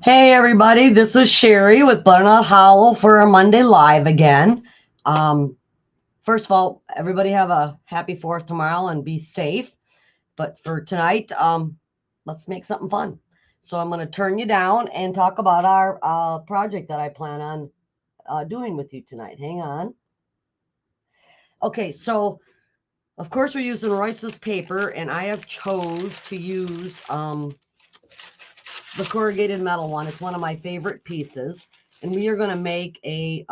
Hey everybody, this is Sherry with Butternut Hollow for our Monday Live again. Um, First of all, everybody have a happy 4th tomorrow and be safe. But for tonight, let's make something fun. So I'm going to turn you down and talk about our project that I plan on doing with you tonight. Hang on. Okay, so of course we're using Royce's paper, and I have chose to use the corrugated metal one. It's one of my favorite pieces. And we are going to make a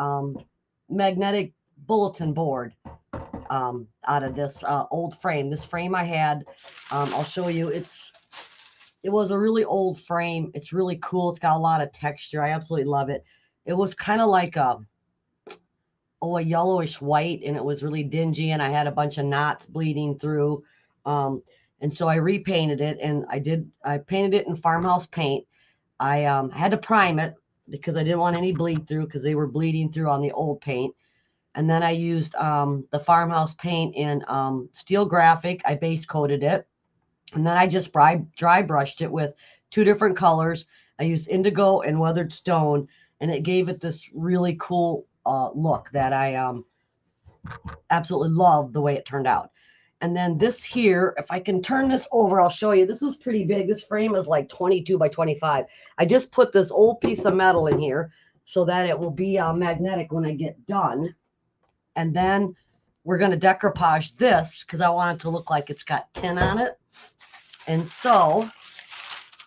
magnetic bulletin board out of this old frame. This frame I had, I'll show you. It was a really old frame. It's really cool. It's got a lot of texture. I absolutely love it. It was kind of like a yellowish white, and it was really dingy, and I had a bunch of knots bleeding through. And so I repainted it, and I painted it in farmhouse paint. I had to prime it because I didn't want any bleed through because they were bleeding through on the old paint. And then I used the farmhouse paint in steel graphic. I base coated it. And then I just dry brushed it with 2 different colors. I used indigo and weathered stone, and it gave it this really cool look that I absolutely love the way it turned out. And then this here, if I can turn this over, I'll show you. This was pretty big. This frame is like 22 by 25. I just put this old piece of metal in here so that it will be magnetic when I get done. And then we're going to decoupage this because I want it to look like it's got tin on it. And so,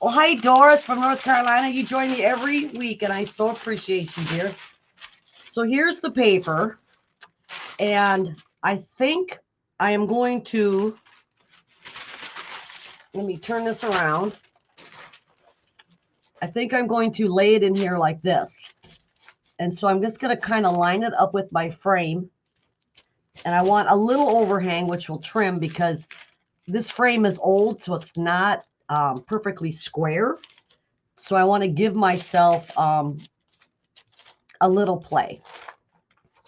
well, hi, Doris from North Carolina. You join me every week, and I so appreciate you, dear. So here's the paper. And I think I am going to, let me turn this around. I think I'm going to lay it in here like this. And so I'm just going to kind of line it up with my frame. And I want a little overhang, which will trim because this frame is old, so it's not perfectly square. So I want to give myself a little play.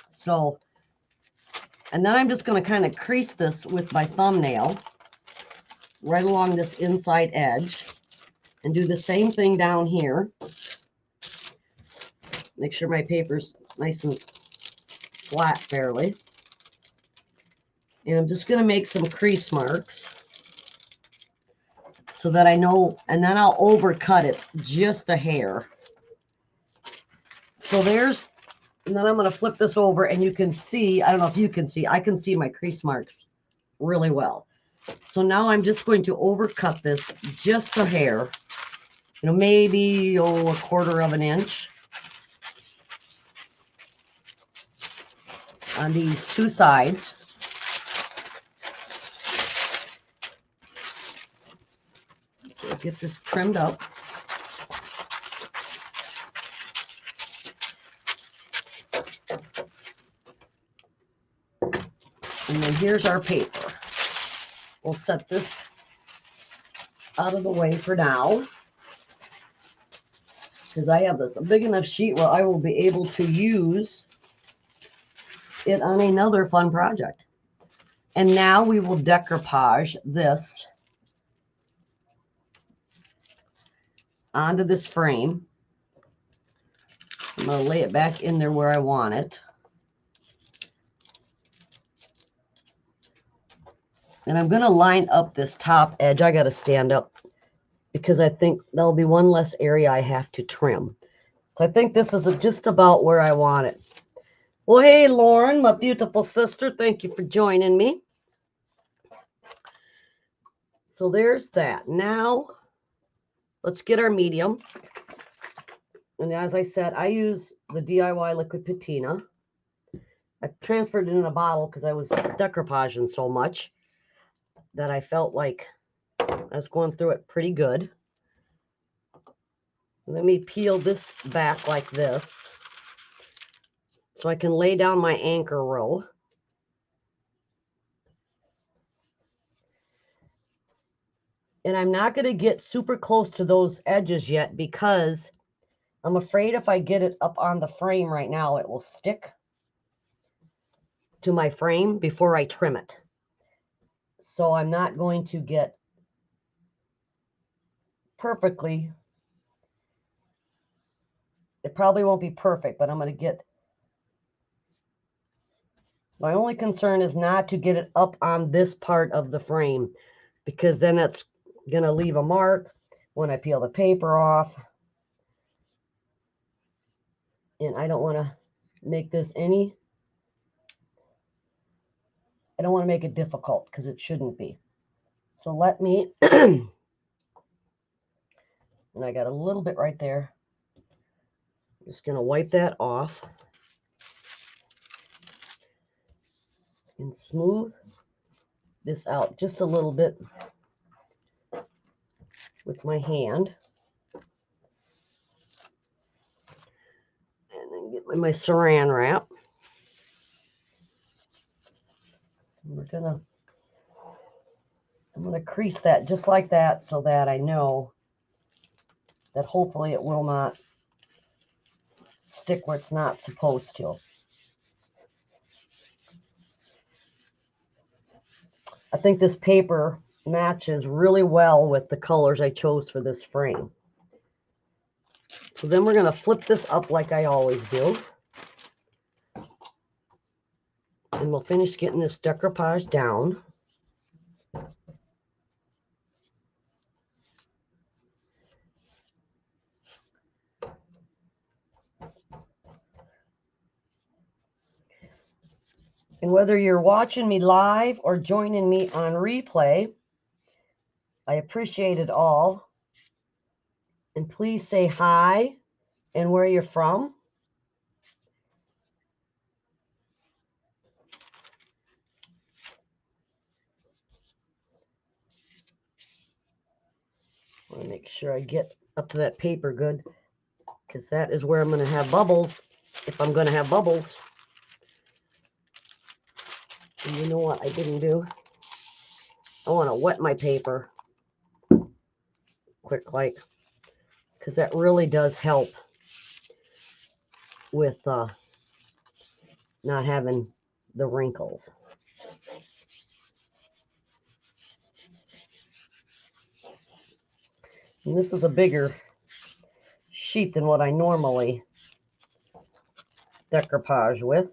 So, and then I'm just going to kind of crease this with my thumbnail right along this inside edge and do the same thing down here. Make sure my paper's nice and flat fairly. And I'm just going to make some crease marks so that I know, and then I'll overcut it just a hair. So there's, and then I'm going to flip this over, and you can see, I don't know if you can see, I can see my crease marks really well. So now I'm just going to overcut this just a hair, maybe a 1/4 of an inch on these 2 sides. So get this trimmed up. And then here's our paper. We'll set this out of the way for now because I have a big enough sheet where I will be able to use it on another fun project. And now we will decoupage this onto this frame. I'm going to lay it back in there where I want it. And I'm going to line up this top edge. I got to stand up because I think there'll be one less area I have to trim. So I think this is just about where I want it. Well, hey, Lauren, my beautiful sister. Thank you for joining me. So there's that. Now, let's get our medium. And as I said, I use the DIY liquid patina. I transferred it in a bottle because I was decoupaging so much that I felt like I was going through it pretty good. Let me peel this back like this so I can lay down my anchor row. And I'm not going to get super close to those edges yet because I'm afraid if I get it up on the frame right now, it will stick to my frame before I trim it. So I'm not going to get perfectly probably won't be perfect, but I'm going to get, my only concern is not to get it up on this part of the frame, because then it's going to leave a mark when I peel the paper off. And I don't want to make this I don't want to make it difficult, because it shouldn't be. So let me, and I got a little bit right there. Just going to wipe that off and smooth this out just a little bit with my hand. And then get my saran wrap. And I'm gonna crease that just like that, so that I know that hopefully it will not stick where it's not supposed to. I think this paper matches really well with the colors I chose for this frame. So then we're going to flip this up like I always do. And we'll finish getting this decoupage down. And whether you're watching me live or joining me on replay, I appreciate it all. And please say hi and where you're from. I want to make sure I get up to that paper good, because that is where I'm going to have bubbles, if I'm going to have bubbles. And you know what I didn't do? I want to wet my paper quick, like, because that really does help with not having the wrinkles. And this is a bigger sheet than what I normally decoupage with.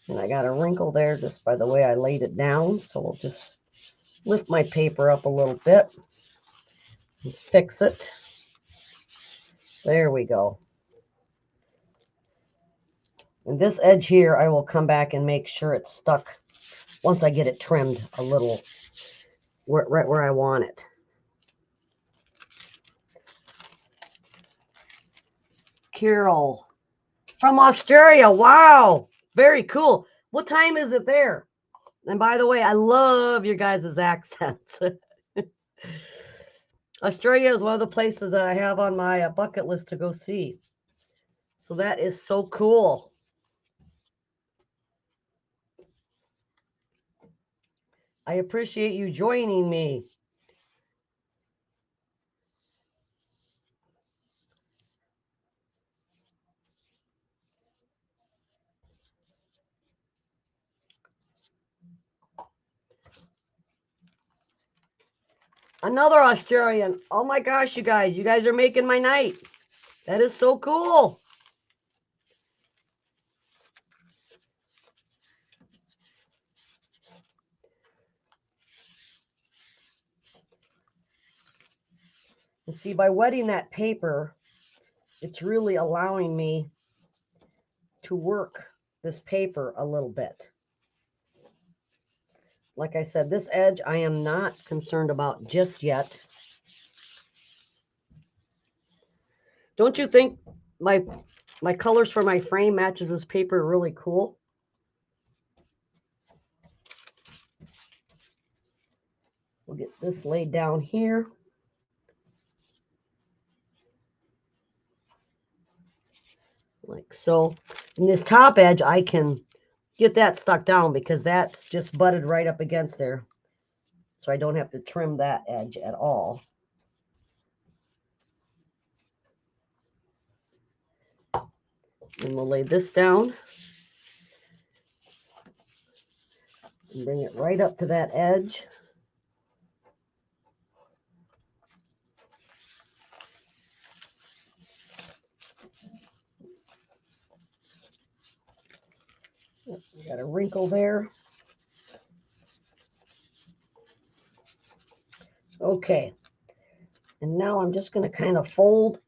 And I got a wrinkle there just by the way I laid it down. So we'll just lift my paper up a little bit and fix it. There we go. And this edge here, I will come back and make sure it's stuck once I get it trimmed a little right where I want it. Carol from Australia. Wow. Very cool. What time is it there? And by the way, I love your guys' accents. Australia is one of the places that I have on my bucket list to go see. So that is so cool. I appreciate you joining me. Another Australian. Oh my gosh, you guys are making my night. That is so cool. And see, by wetting that paper, it's really allowing me to work this paper a little bit. Like I said, this edge I am not concerned about just yet. Don't you think my colors for my frame matches this paper really cool? We'll get this laid down here. Like so. And this top edge, I can get that stuck down because that's just butted right up against there. So I don't have to trim that edge at all. And we'll lay this down and bring it right up to that edge. Got a wrinkle there. Okay. And now I'm just going to kind of fold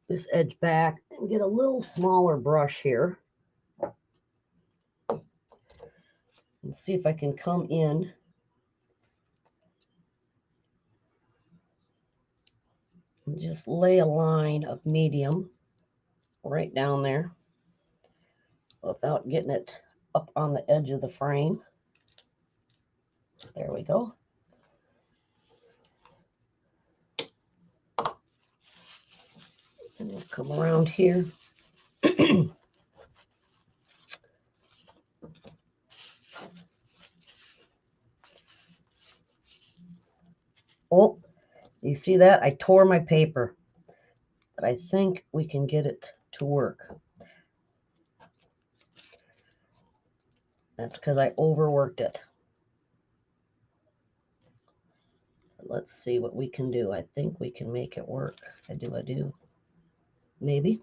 this edge back and get a little smaller brush here. And see if I can come in and just lay a line of medium right down there without getting it up on the edge of the frame. There we go. And we'll come around here. Oh, you see that? I tore my paper, but I think we can get it to work. That's because I overworked it. Let's see what we can do. I think we can make it work. I do. Maybe.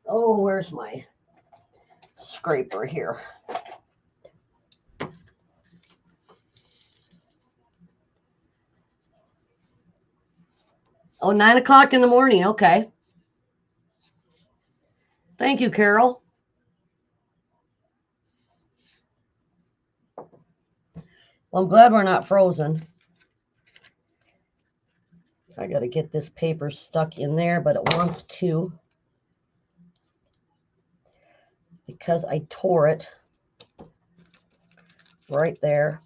Oh, where's my scraper here? Oh, 9 o'clock in the morning. Okay. Thank you, Carol. Well, I'm glad we're not frozen. I got to get this paper stuck in there, but it wants to because I tore it right there.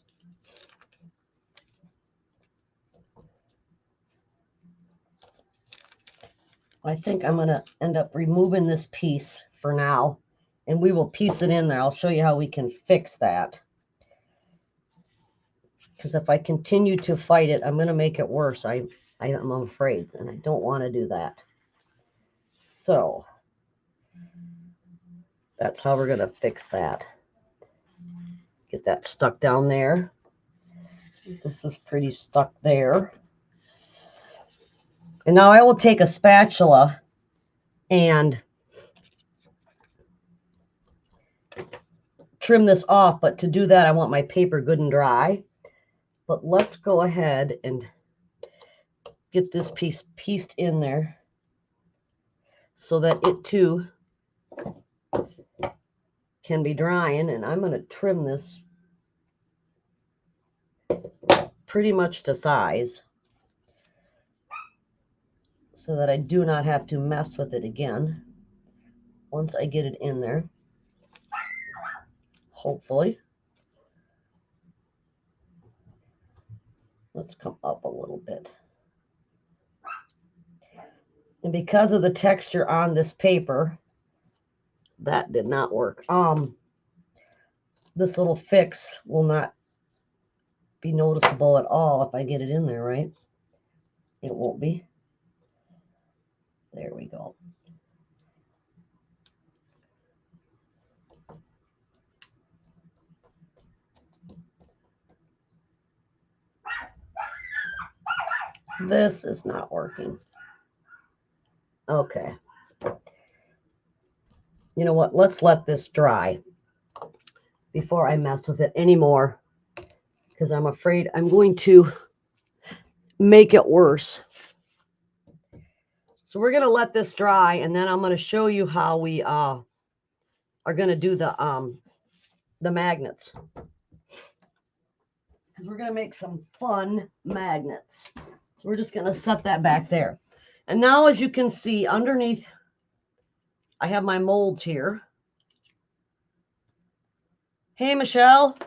I think I'm going to end up removing this piece for now, and we will piece it in there. I'll show you how we can fix that. Because if I continue to fight it, I'm going to make it worse. I'm afraid, and I don't want to do that. So that's how we're going to fix that. Get that stuck down there. This is pretty stuck there. And now I will take a spatula and trim this off, but to do that, I want my paper good and dry. But let's go ahead and get this piece pieced in there so that it too can be drying. And I'm going to trim this pretty much to size so that I do not have to mess with it again once I get it in there, hopefully. Let's come up a little bit. And because of the texture on this paper, that did not work. This little fix will not be noticeable at all if I get it in there, right? It won't be. There we go. This is not working. Okay. You know what? Let's let this dry before I mess with it anymore, because I'm afraid I'm going to make it worse. So we're going to let this dry, and then I'm going to show you how we are going to do the magnets. Because we're going to make some fun magnets. So we're just going to set that back there. And now, as you can see, underneath, I have my molds here. Hey, Michelle.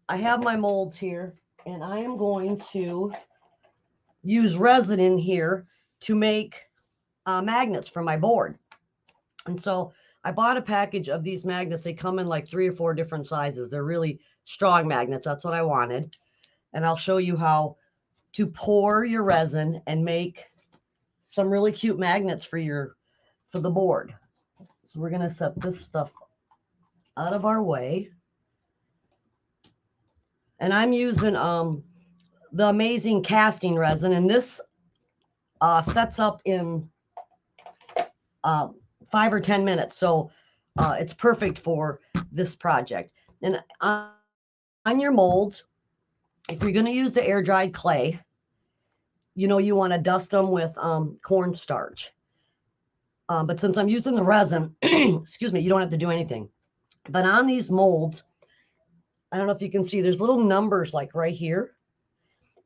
I have my molds here, and I am going to use resin in here to make magnets for my board. And so I bought a package of these magnets. They come in like 3 or 4 different sizes. They're really strong magnets. That's what I wanted. And I'll show you how to pour your resin and make some really cute magnets for the board. So we're going to set this stuff out of our way. And I'm using the amazing casting resin, and this sets up in uh, 5 or 10 minutes. So it's perfect for this project. And on your molds, if you're going to use the air dried clay, you want to dust them with cornstarch. But since I'm using the resin, excuse me, you don't have to do anything. But on these molds, I don't know if you can see, there's little numbers like right here.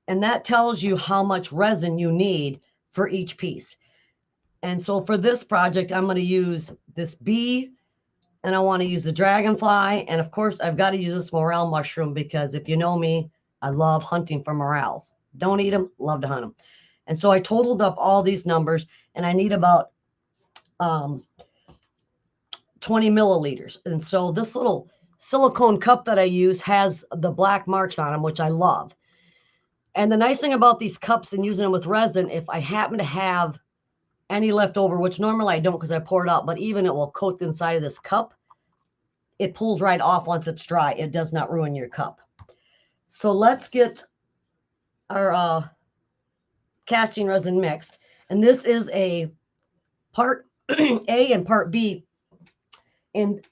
And that tells you how much resin you need for each piece. And so for this project, I'm going to use this bee, and I want to use the dragonfly. And of course, I've got to use this morel mushroom because if you know me, I love hunting for morels. Don't eat them, love to hunt them. And so I totaled up all these numbers, and I need about 20 milliliters. And so this little silicone cup that I use has the black marks on them, which I love. And the nice thing about these cups and using them with resin, if I happen to have any left over, which normally I don't because I pour it out, but even it will coat the inside of this cup, it pulls right off once it's dry. It does not ruin your cup. So let's get our casting resin mixed. And this is a part A and part B. And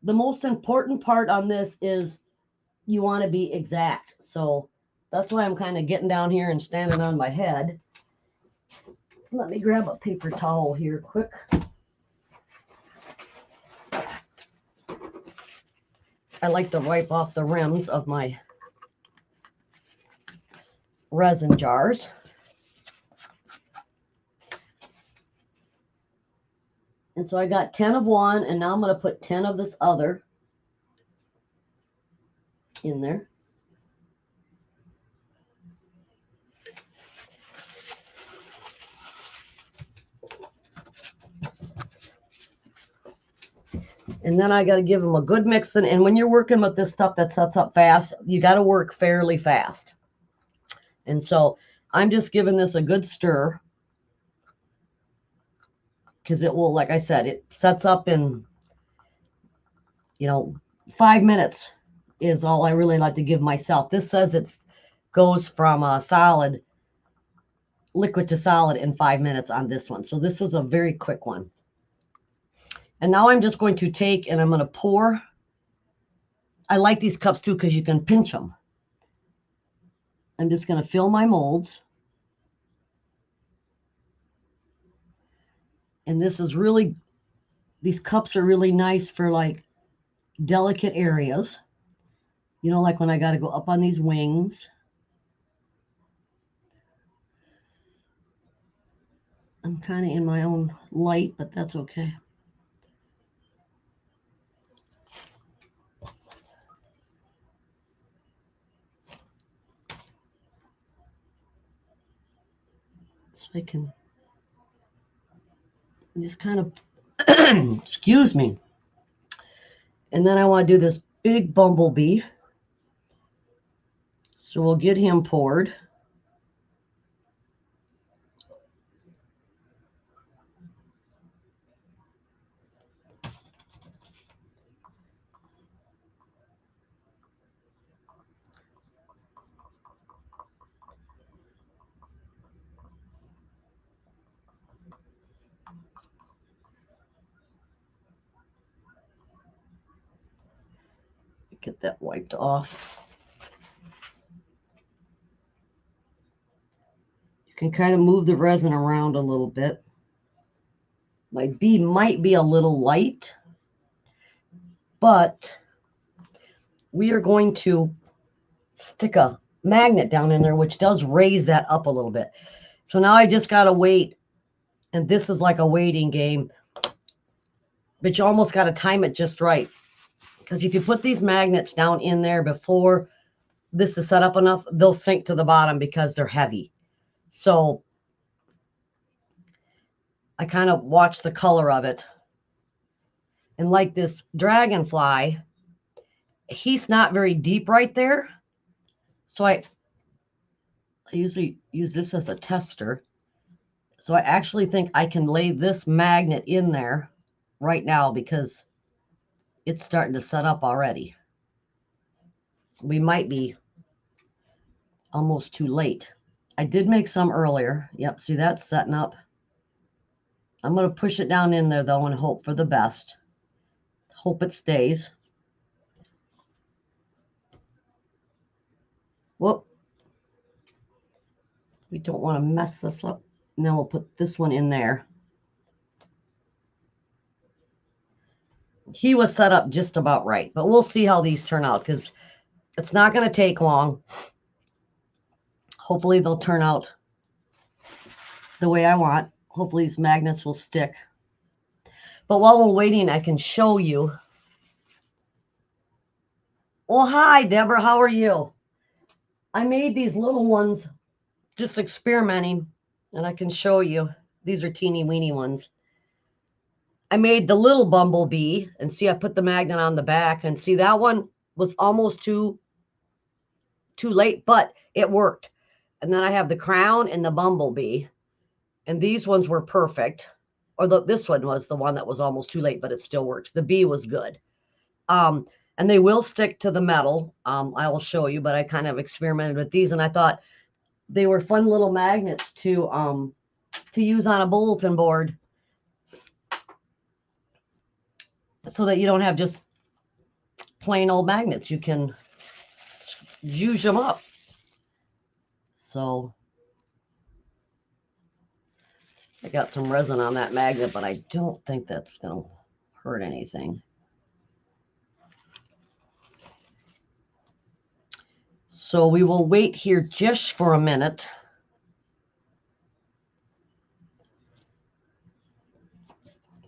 the most important part on this is you want to be exact. So that's why I'm kind of getting down here and standing on my head. Let me grab a paper towel here quick. I like to wipe off the rims of my resin jars. And so I got 10 of one, and now I'm going to put 10 of this other in there. And then I got to give them a good mix. And when you're working with this stuff that sets up fast, you got to work fairly fast. And so I'm just giving this a good stir because it will, like I said, it sets up in, 5 minutes is all I really like to give myself. This says it goes from a solid liquid to solid in 5 minutes on this one. So this is a very quick one. And now I'm just going to take and I'm going to pour. I like these cups too because you can pinch them. I'm just going to fill my molds. And this is really, these cups are really nice for like delicate areas. Like when I got to go up on these wings. I'm kind of in my own light, but that's okay. So I can just kind of, excuse me. And then I want to do this big bumblebee. So we'll get him poured. Get that wiped off. You can kind of move the resin around a little bit. My bee might be a little light, but we are going to stick a magnet down in there, which does raise that up a little bit. So now I just got to wait. And this is like a waiting game, but you almost got to time it just right. Because if you put these magnets down in there before this is set up enough, they'll sink to the bottom because they're heavy. So I kind of watch the color of it. And like this dragonfly, he's not very deep right there. So I usually use this as a tester. So I actually think I can lay this magnet in there right now because It's starting to set up already. We might be almost too late. I did make some earlier. Yep, see that's setting up. I'm going to push it down in there, though, and hope for the best. Hope it stays. Whoop. We don't want to mess this up. And then we'll put this one in there. He was set up just about right, but we'll see how these turn out because it's not going to take long. Hopefully they'll turn out the way I want. Hopefully these magnets will stick. But while we're waiting, I can show you. Well, hi, Deborah. How are you? I made these little ones just experimenting, and I can show you. These are teeny weeny ones. I made the little bumblebee, and see, I put the magnet on the back, and see, that one was almost too late, but it worked. And then I have the crown and the bumblebee, and these ones were perfect. Or this one was the one that was almost too late, but it still works. The bee was good. And they will stick to the metal. I will show you, but I kind of experimented with these, and I thought they were fun little magnets to use on a bulletin board so that you don't have just plain old magnets. You can juice them up. So I got some resin on that magnet, but I don't think that's going to hurt anything. So we will wait here just for a minute.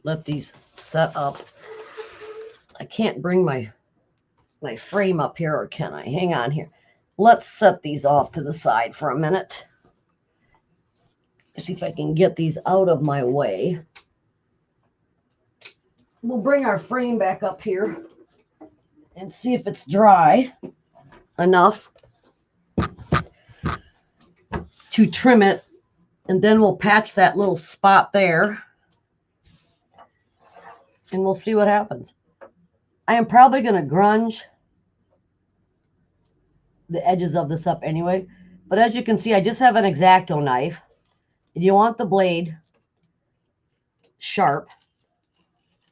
Let these set up. I can't bring my frame up here, or can I? Hang on here. Let's set these off to the side for a minute. See if I can get these out of my way. We'll bring our frame back up here and see if it's dry enough to trim it, and then we'll patch that little spot there, and we'll see what happens. I am probably going to grunge the edges of this up anyway, but as you can see, I just have an X-Acto knife, and you want the blade sharp,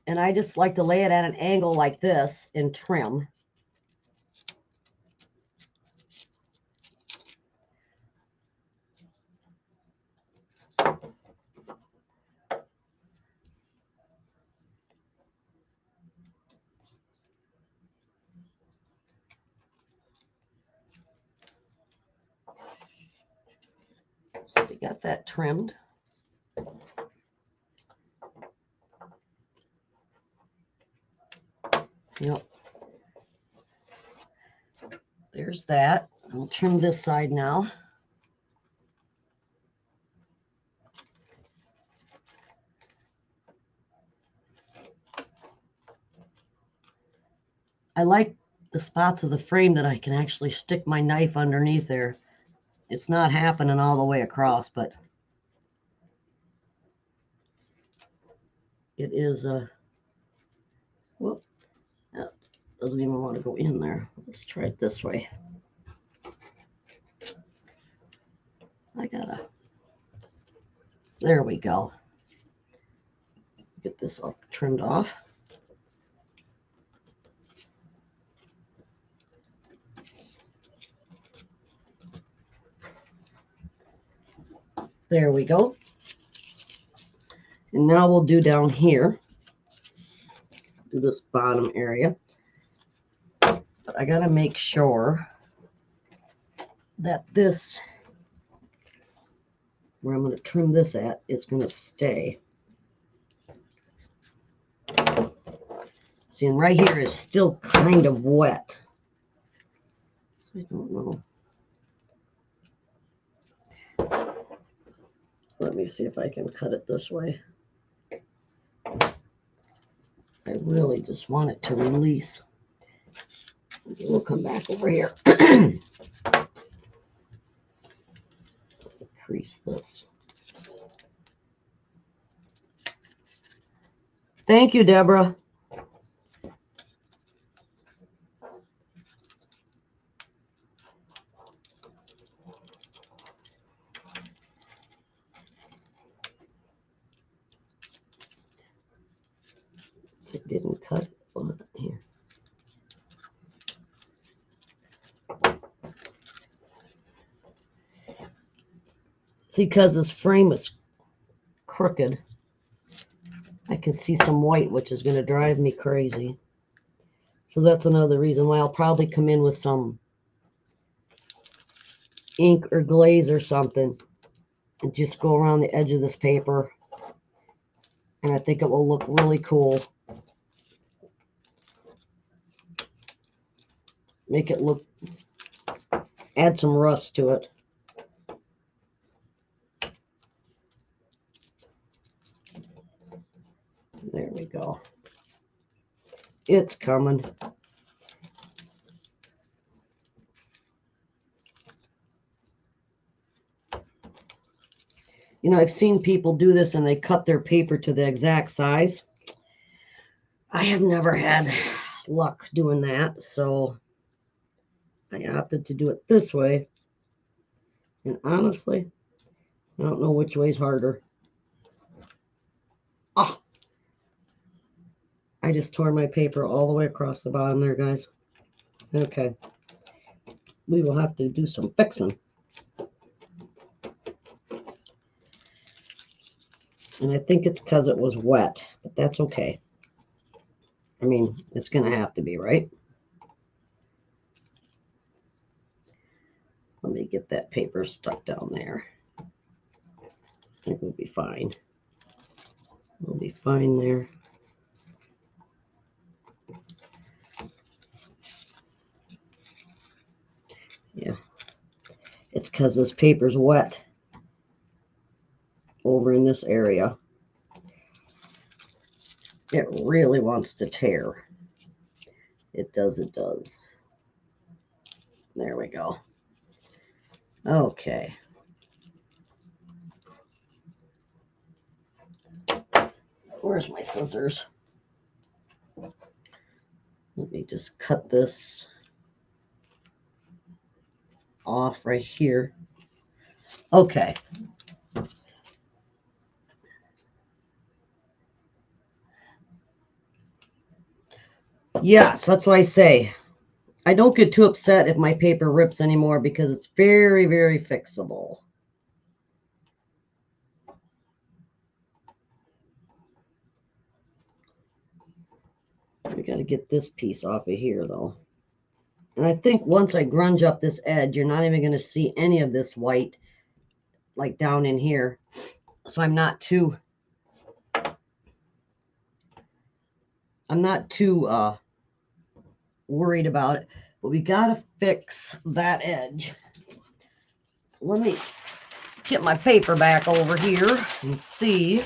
and I just like to lay it at an angle like this and trim. So we got that trimmed. Yep. There's that. I'll trim this side now. I like the spots of the frame that I can actually stick my knife underneath there. It's not happening all the way across, but it is a, whoop, that doesn't even want to go in there. Let's try it this way. There we go. Get this all trimmed off. There we go. And now we'll do down here, do this bottom area. But I got to make sure that this, where I'm going to trim this at, is going to stay. See, and right here is still kind of wet. So I don't know. Let me see if I can cut it this way. I really just want it to release. We'll come back over here. Crease this. Thank you, Deborah. It didn't cut on here. See, because this frame is crooked, I can see some white, which is going to drive me crazy. So that's another reason why I'll probably come in with some ink or glaze or something and just go around the edge of this paper. And I think it will look really cool. Make it look, add some rust to it. There we go. It's coming. You know, I've seen people do this and they cut their paper to the exact size. I have never had luck doing that, so I opted to do it this way. And honestly, I don't know which way is harder. Oh, I just tore my paper all the way across the bottom there, guys. Okay. We will have to do some fixing. And I think it's because it was wet, but that's okay. I mean, it's going to have to be, right? Let me get that paper stuck down there. I think we'll be fine. We'll be fine there. Yeah. It's because this paper's wet over in this area. It really wants to tear. It does, it does. There we go. Okay. Where's my scissors? Let me just cut this off right here. Okay. Yes, that's what I say. I don't get too upset if my paper rips anymore because it's very, very fixable. We got to get this piece off of here, though. And I think once I grunge up this edge, you're not even going to see any of this white, like down in here. So I'm not too worried about it. But we got to fix that edge. So let me get my paper back over here and see.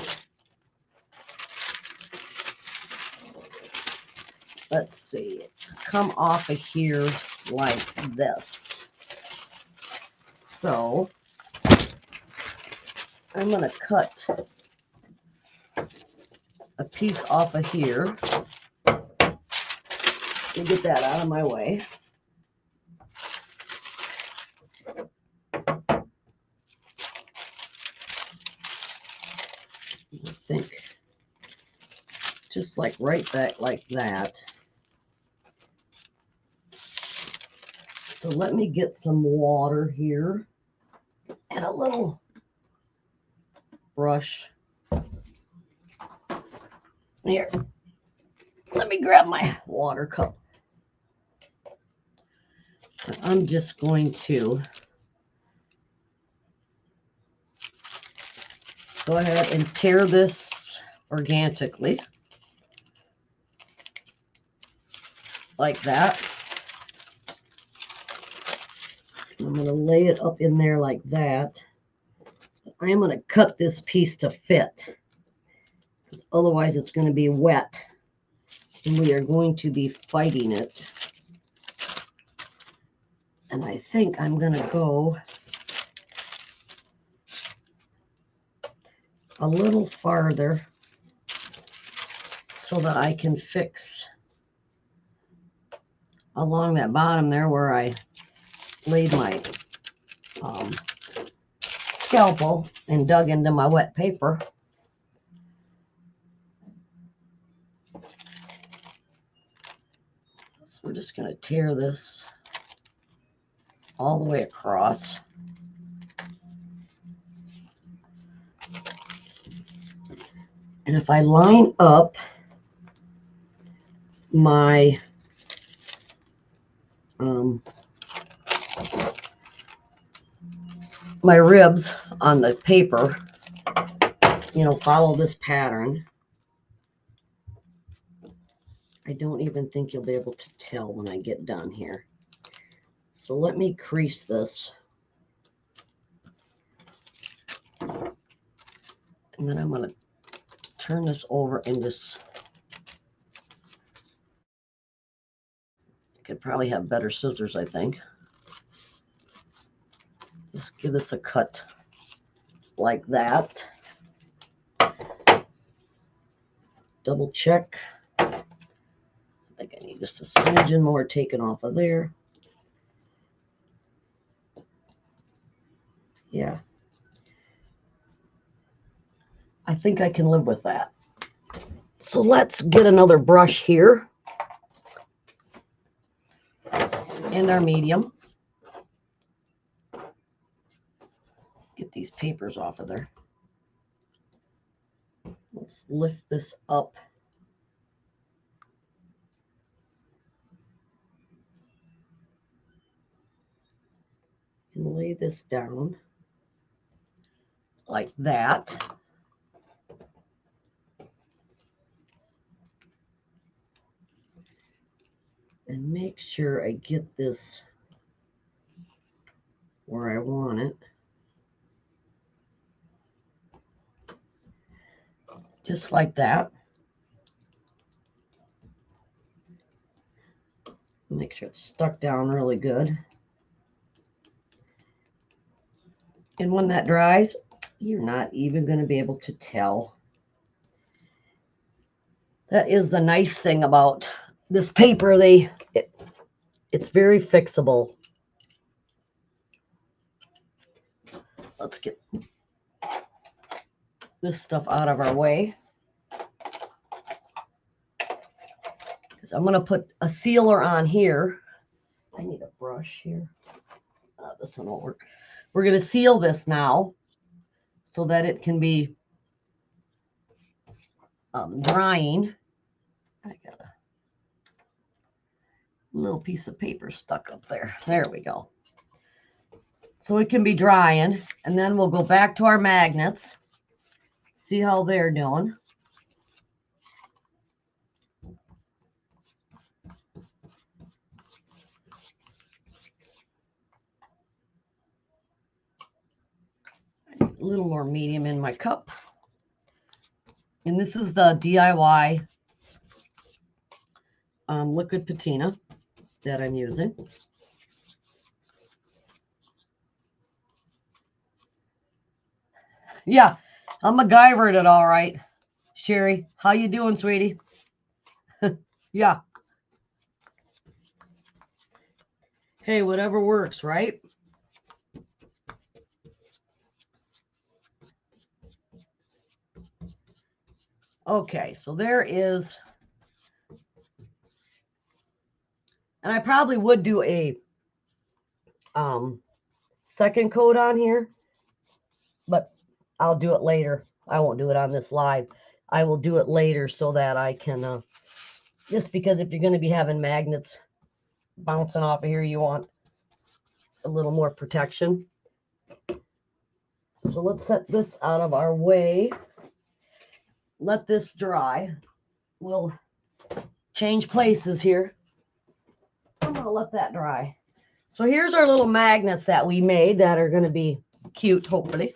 Let's see. Come off of here like this. So I'm going to cut a piece off of here. Let me get that out of my way. I think just like right back like that. So let me get some water here and a little brush. Here, let me grab my water cup. I'm just going to go ahead and tear this organically like that. I'm going to lay it up in there like that. I am going to cut this piece to fit, because otherwise it's going to be wet and we are going to be fighting it. And I think I'm going to go a little farther so that I can fix along that bottom there where I laid my scalpel and dug into my wet paper. we're just going to tear this all the way across. And if I line up my my ribs on the paper, you know, follow this pattern, I don't even think you'll be able to tell when I get done here. So let me crease this. And then I'm going to turn this over in this. I could probably have better scissors, I think. Just give this a cut like that. Double check. I think I need just a smidgen more taken off of there. Yeah. I think I can live with that. So let's get another brush here in our medium. Get these papers off of there. Let's lift this up. And lay this down like that. And make sure I get this where I want it. Just like that. Make sure it's stuck down really good. And when that dries, you're not even going to be able to tell. That is the nice thing about this paper. It's very fixable. Let's get this stuff out of our way. Because I'm going to put a sealer on here. I need a brush here. This one won't work. We're going to seal this now so that it can be drying. I got a little piece of paper stuck up there. There we go. So it can be drying, and then we'll go back to our magnets, see how they're doing. A little more medium in my cup. And this is the DIY liquid patina that I'm using. Yeah, I'm MacGyvered it all right. Sherry, how you doing, sweetie? Yeah. Hey, whatever works, right? Okay, so there is, and I probably would do a second coat on here, but I'll do it later. I won't do it on this live. I will do it later so that I can, just because if you're going to be having magnets bouncing off of here, you want a little more protection. So let's set this out of our way. Let this dry. We'll change places here. I'm going to let that dry. So here's our little magnets that we made that are going to be cute, hopefully.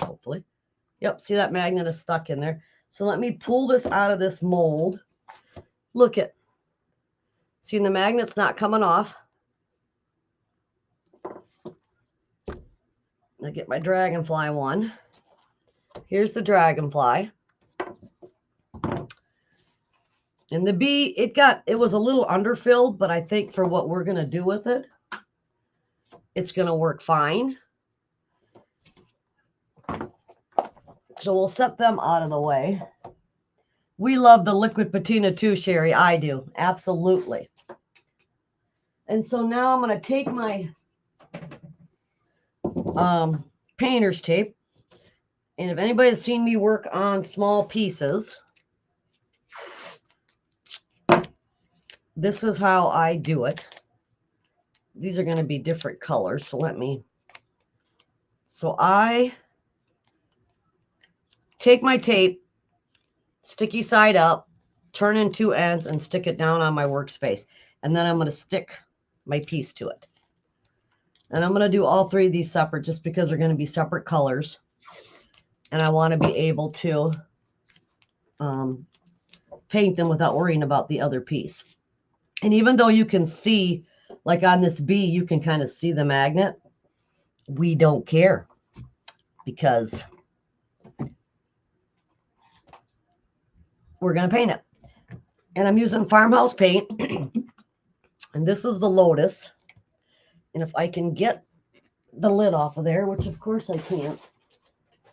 Yep, see that magnet is stuck in there. So let me pull this out of this mold. Look at, see the magnet's not coming off. I get my dragonfly one. Here's the dragonfly. And the bee, it was a little underfilled, but I think for what we're going to do with it, it's going to work fine. So we'll set them out of the way. We love the liquid patina too, Sherry. I do. Absolutely. And so now I'm going to take my painter's tape. And if anybody has seen me work on small pieces, this is how I do it. These are going to be different colors. So I take my tape, sticky side up, turn in two ends, and stick it down on my workspace. And then I'm going to stick my piece to it. And I'm going to do all three of these separate just because they're going to be separate colors. And I want to be able to paint them without worrying about the other piece. And even though you can see, like on this bee, you can kind of see the magnet, we don't care because we're going to paint it. And I'm using farmhouse paint. And this is the Lotus. And if I can get the lid off of there, which of course I can't.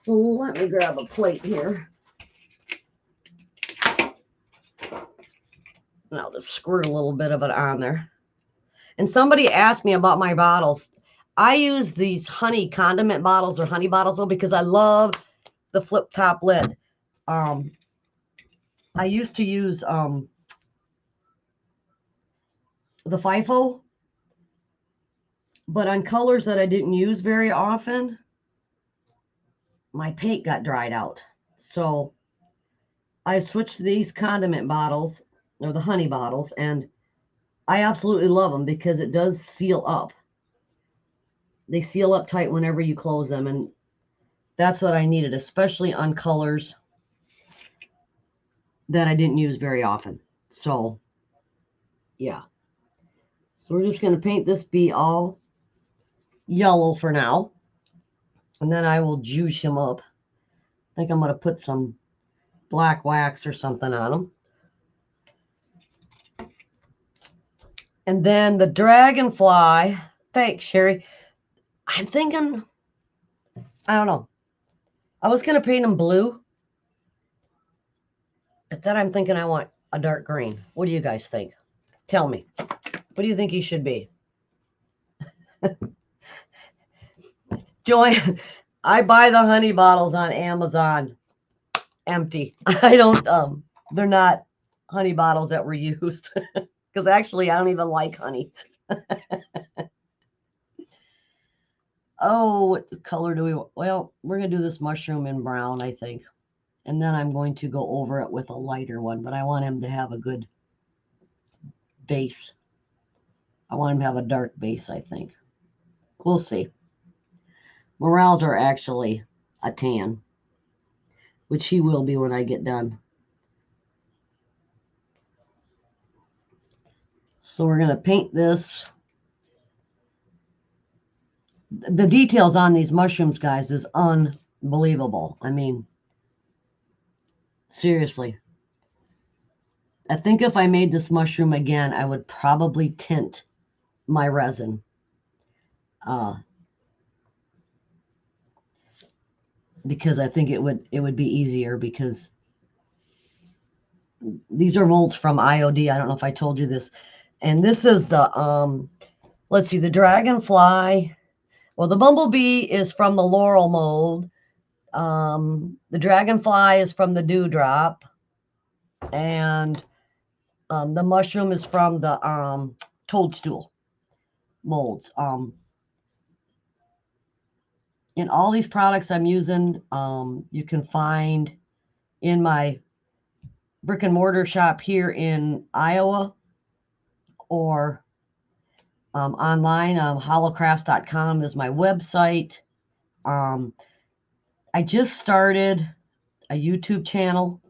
So let me grab a plate here. And I'll just squirt a little bit of it on there. And somebody asked me about my bottles. I use these honey condiment bottles or honey bottles because I love the flip top lid. I used to use the FIFO, but on colors that I didn't use very often, my paint got dried out. So I switched to these condiment bottles or the honey bottles, and I absolutely love them because it does seal up. They seal up tight whenever you close them, and that's what I needed, especially on colors that I didn't use very often. So, yeah. So we're just going to paint this bee all yellow for now, and then I will juice him up. I think I'm going to put some black wax or something on them. And then the dragonfly, thanks, Sherry. I'm thinking, I don't know. I was going to paint him blue, but then I'm thinking I want a dark green. What do you guys think? Tell me. What do you think he should be? Joanne, I buy the honey bottles on Amazon empty. I don't, they're not honey bottles that were used. Because actually, I don't even like honey. Oh, what color do we want? Well, we're going to do this mushroom in brown, I think. And then I'm going to go over it with a lighter one. But I want him to have a good base. I want him to have a dark base, I think. We'll see. Morels are actually a tan, which he will be when I get done. So we're going to paint this. The details on these mushrooms, guys, is unbelievable. I mean, seriously. I think if I made this mushroom again, I would probably tint my resin. Because I think it would be easier because these are molds from IOD. I don't know if I told you this. And this is the, let's see, the dragonfly. Well, the bumblebee is from the laurel mold. The dragonfly is from the dewdrop. And the mushroom is from the toadstool molds. In all these products I'm using, you can find in my brick and mortar shop here in Iowa or online. Hollowcrafts.com is my website. I just started a YouTube channel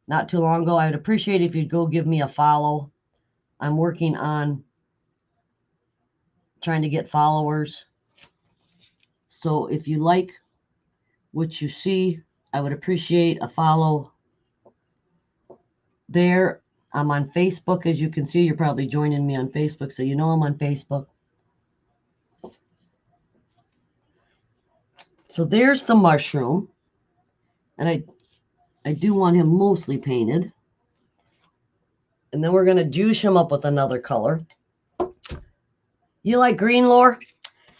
not too long ago. I would appreciate if you'd go give me a follow. I'm working on trying to get followers. So if you like what you see, I would appreciate a follow there. I'm on Facebook. As you can see, you're probably joining me on Facebook, so you know I'm on Facebook. So there's the mushroom. And I do want him mostly painted. And then we're going to juice him up with another color. You like green, Lore?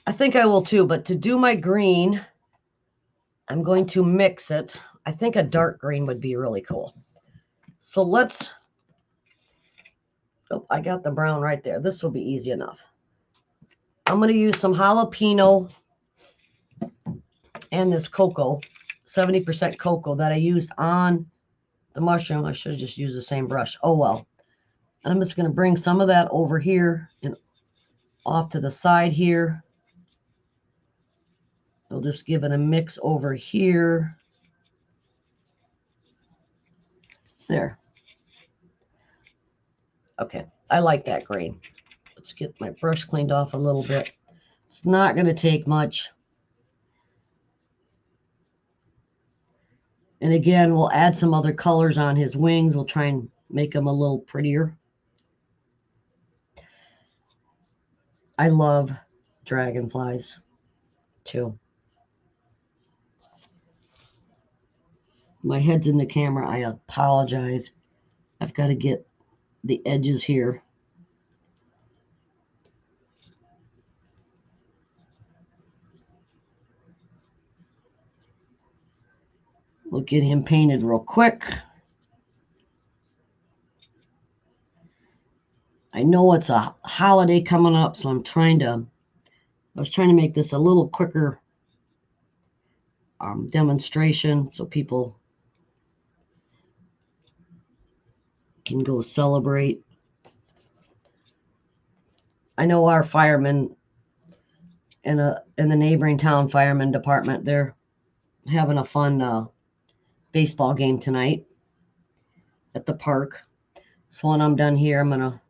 I think I will too, but to do my green, I'm going to mix it. I think a dark green would be really cool. So let's, oh, I got the brown right there. This will be easy enough. I'm going to use some jalapeno and this cocoa, 70% cocoa that I used on the mushroom. I should have just used the same brush. Oh, well. And I'm just going to bring some of that over here and off to the side here. We'll just give it a mix over here. There. Okay, I like that green. Let's get my brush cleaned off a little bit. It's not going to take much. And again, we'll add some other colors on his wings. We'll try and make them a little prettier. I love dragonflies too. My head's in the camera. I apologize. I've got to get the edges here. We'll get him painted real quick. I know it's a holiday coming up, so I was trying to make this a little quicker demonstration so people can go celebrate. I know our firemen in the neighboring town fireman department, they're having a fun baseball game tonight at the park. So when I'm done here, I'm going to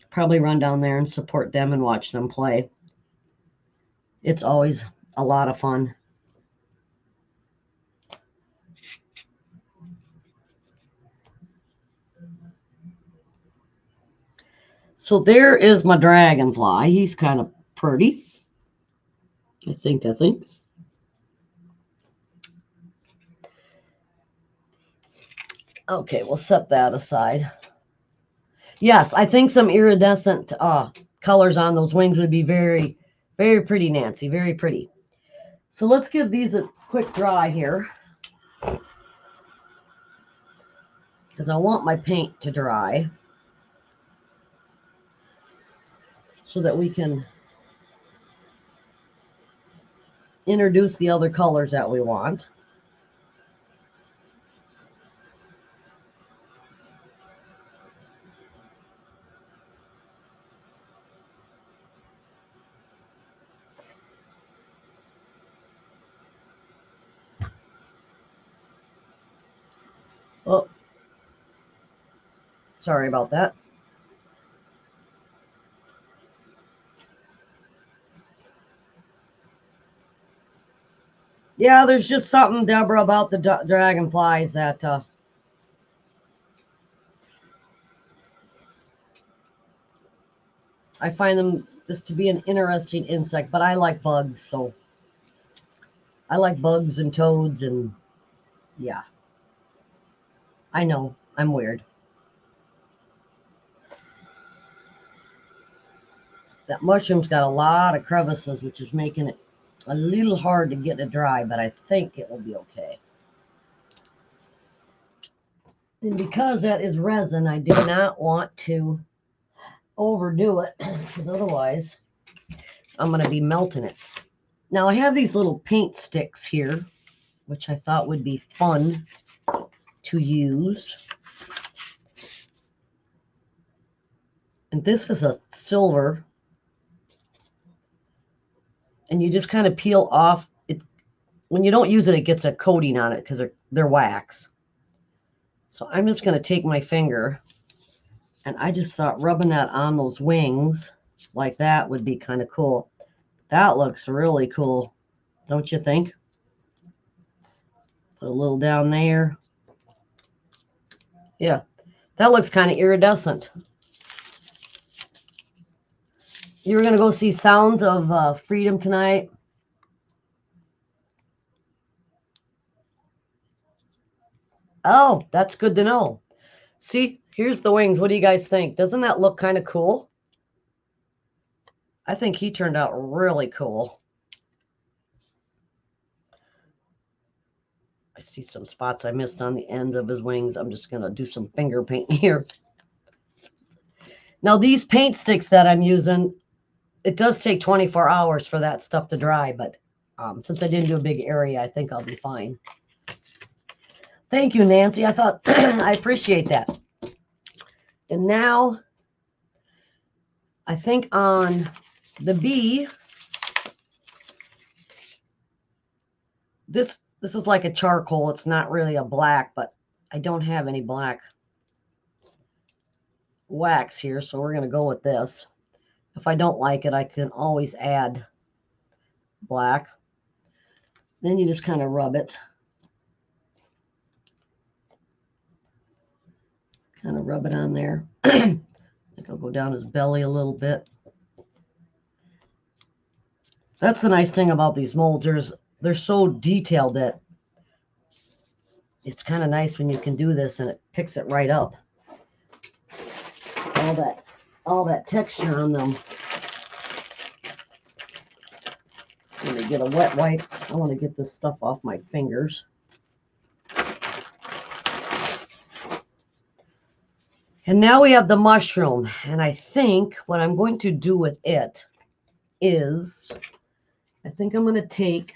probably run down there and support them and watch them play. It's always a lot of fun. So there is my dragonfly. He's kind of pretty. I think. Okay, we'll set that aside. Yes, I think some iridescent colors on those wings would be very, very pretty, Nancy. Very pretty. So let's give these a quick dry here, because I want my paint to dry so that we can introduce the other colors that we want. Oh, sorry about that. Yeah, there's just something, Deborah, about the dragonflies that I find them just to be an interesting insect, but I like bugs, so I like bugs and toads, and yeah. I know, I'm weird. That mushroom's got a lot of crevices, which is making it a little hard to get it dry, but I think it will be okay. And because that is resin, I do not want to overdo it, because otherwise I'm going to be melting it. Now I have these little paint sticks here, which I thought would be fun to use. And this is a silver. And you just kind of peel off it. When you don't use it, it gets a coating on it because they're wax. So I'm just going to take my finger, and I just thought rubbing that on those wings like that would be kind of cool. That looks really cool, don't you think? Put a little down there. Yeah, that looks kind of iridescent. You were going to go see Sounds of Freedom tonight? Oh, that's good to know. See, here's the wings. What do you guys think? Doesn't that look kind of cool? I think he turned out really cool. I see some spots I missed on the ends of his wings. I'm just going to do some finger paint here. Now, these paint sticks that I'm using, it does take 24 hours for that stuff to dry, but since I didn't do a big area, I think I'll be fine. Thank you, Nancy. I thought I appreciate that. And now, I think on the bee, this is like a charcoal. It's not really a black, but I don't have any black wax here, so we're going to go with this. If I don't like it, I can always add black. Then you just kind of rub it. Kind of rub it on there. I think I'll go down his belly a little bit. That's the nice thing about these molds. They're so detailed that it's kind of nice when you can do this and it picks it right up. All that texture on them. When they get a wet wipe, I want to get this stuff off my fingers. And now we have the mushroom. And I think what I'm going to do with it is, I think I'm going to take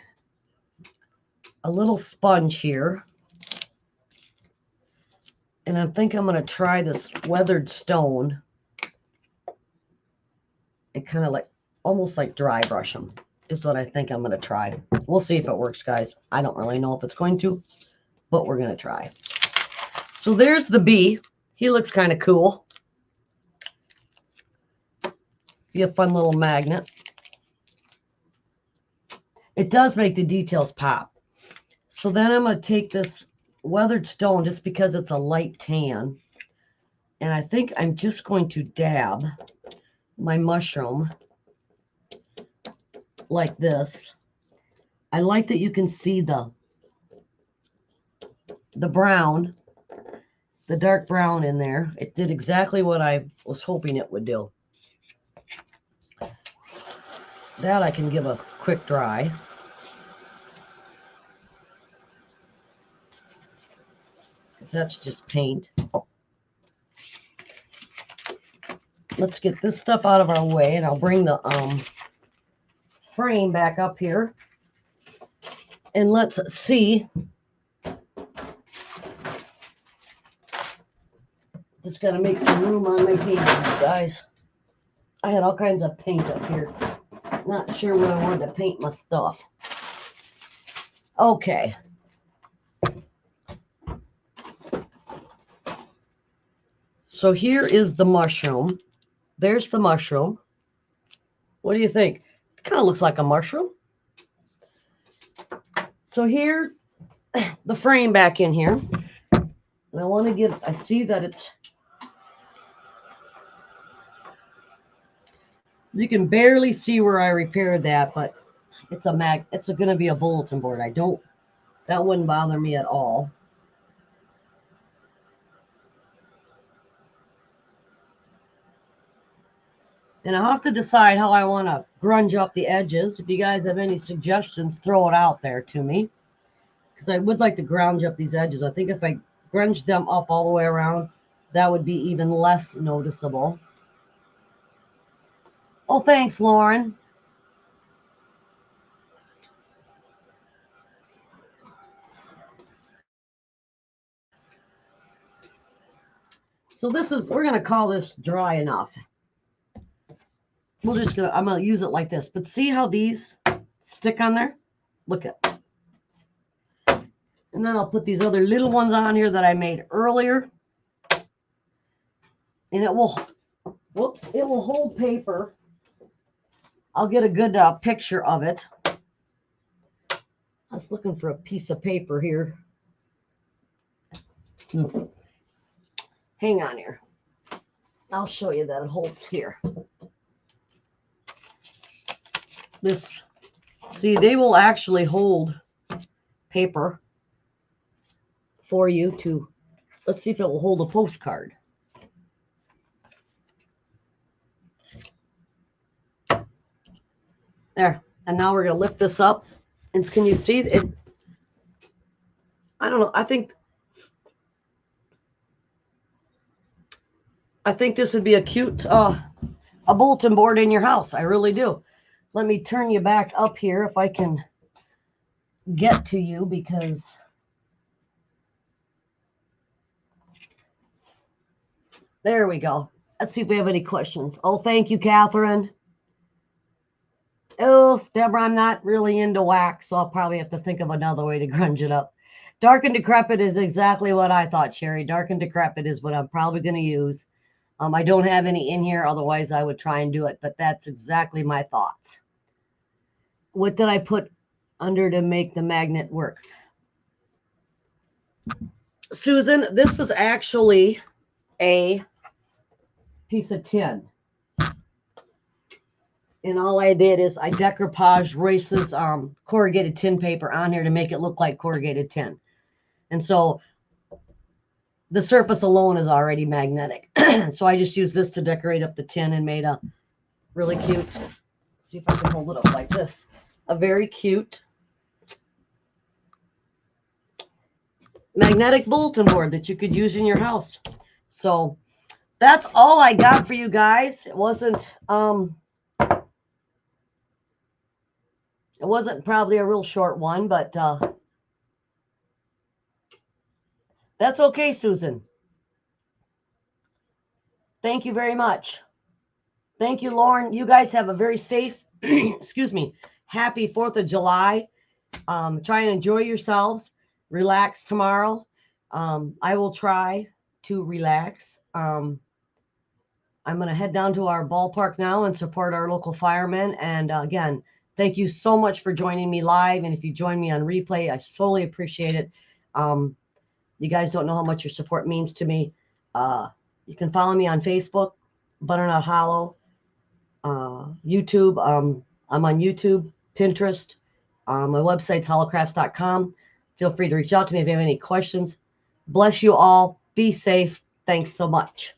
a little sponge here. And I think I'm going to try this weathered stone and kind of like, almost like dry brush them is what I think I'm going to try. We'll see if it works, guys. I don't really know if it's going to, but we're going to try. So there's the bee. He looks kind of cool. Be a fun little magnet. It does make the details pop. So then I'm going to take this weathered stone just because it's a light tan. And I think I'm just going to dab my mushroom like this. I like that you can see the brown, the dark brown in there. It did exactly what I was hoping it would do. That I can give a quick dry. Because that's just paint. Let's get this stuff out of our way, and I'll bring the frame back up here. And let's see. Just got to make some room on my table, guys. I had all kinds of paint up here. Not sure where I wanted to paint my stuff. Okay. So here is the mushroom. There's the mushroom. What do you think? It kind of looks like a mushroom. So here's the frame back in here. And I want to give, I see that it's, you can barely see where I repaired that, but it's going to be a bulletin board. That wouldn't bother me at all. And I'll have to decide how I want to grunge up the edges. If you guys have any suggestions, throw it out there to me. Because I would like to grunge up these edges. I think if I grunge them up all the way around, that would be even less noticeable. Oh, thanks, Lauren. So we're going to call this dry enough. I'm going to use it like this. But see how these stick on there? Look at it. And then I'll put these other little ones on here that I made earlier. And it will hold paper. I'll get a good picture of it. I was looking for a piece of paper here. Hang on here. I'll show you that it holds here. See, they will actually hold paper for you to, let's see if it will hold a postcard. There. And now we're going to lift this up. And can you see it? I don't know. I think this would be a cute a bulletin board in your house. I really do. Let me turn you back up here if I can get to you, because there we go. Let's see if we have any questions. Oh, thank you, Catherine. Oh, Deborah, I'm not really into wax, so I'll probably have to think of another way to grunge it up. Dark and Decrepit is exactly what I thought, Sherry. Dark and Decrepit is what I'm probably going to use. I don't have any in here, otherwise I would try and do it, but that's exactly my thoughts. What did I put under to make the magnet work? Susan, this was actually a piece of tin. And all I did is I decoupaged Royce's corrugated tin paper on here to make it look like corrugated tin. And so the surface alone is already magnetic. So I just used this to decorate up the tin and made a really cute, see if I can hold it up like this, a very cute magnetic bulletin board that you could use in your house. So that's all I got for you guys. It wasn't probably a real short one, but that's okay, Susan. Thank you very much. Thank you, Lauren. You guys have a very safe, excuse me, happy 4th of July. Try and enjoy yourselves. Relax tomorrow. I will try to relax. I'm going to head down to our ballpark now and support our local firemen. And again, thank you so much for joining me live. And if you join me on replay, I solely appreciate it. You guys don't know how much your support means to me. You can follow me on Facebook, Butternut Hollow, YouTube. I'm on YouTube, Pinterest. My website's hollowcrafts.com. Feel free to reach out to me if you have any questions. Bless you all. Be safe. Thanks so much.